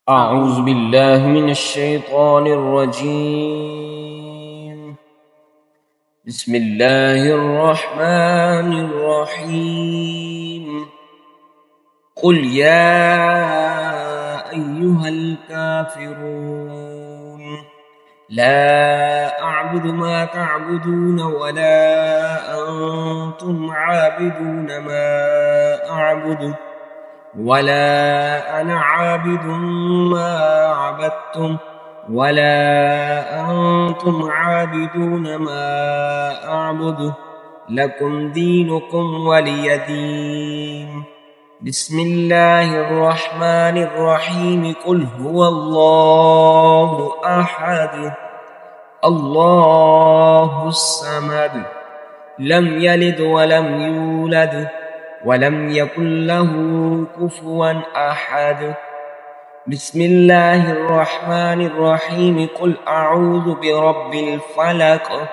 أعوذ بالله من الشيطان الرجيم. بسم الله الرحمن الرحيم. قل يا أيها الكافرون لا أعبد ما تعبدون ولا أنتم عابدون ما أعبد ولا أنا عابد ما عبدتم ولا أنتم عابدون ما أعبد لكم دينكم ولي دين. بسم الله الرحمن الرحيم. قل هو الله أحد الله الصمد لم يلد ولم يولد ولم يكن له كفوا أحد. بسم الله الرحمن الرحيم. قل أعوذ برب الفلق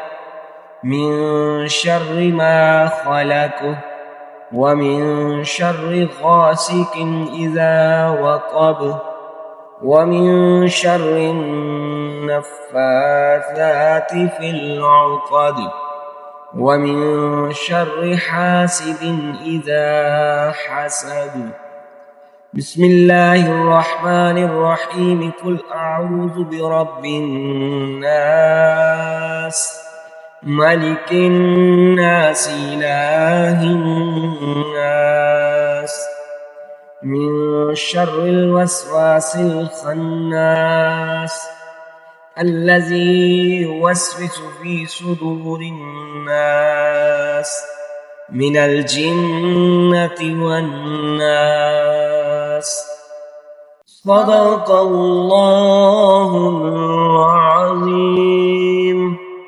من شر ما خلق ومن شر غاسق إذا وقب ومن شر النفاثات في العقد ومن شر حاسد إذا حسد. بسم الله الرحمن الرحيم. قل أعوذ برب الناس ملك الناس إله الناس من شر الوسواس الخناس الذي يوسوس في صدور الناس من الجنة والناس. صدق الله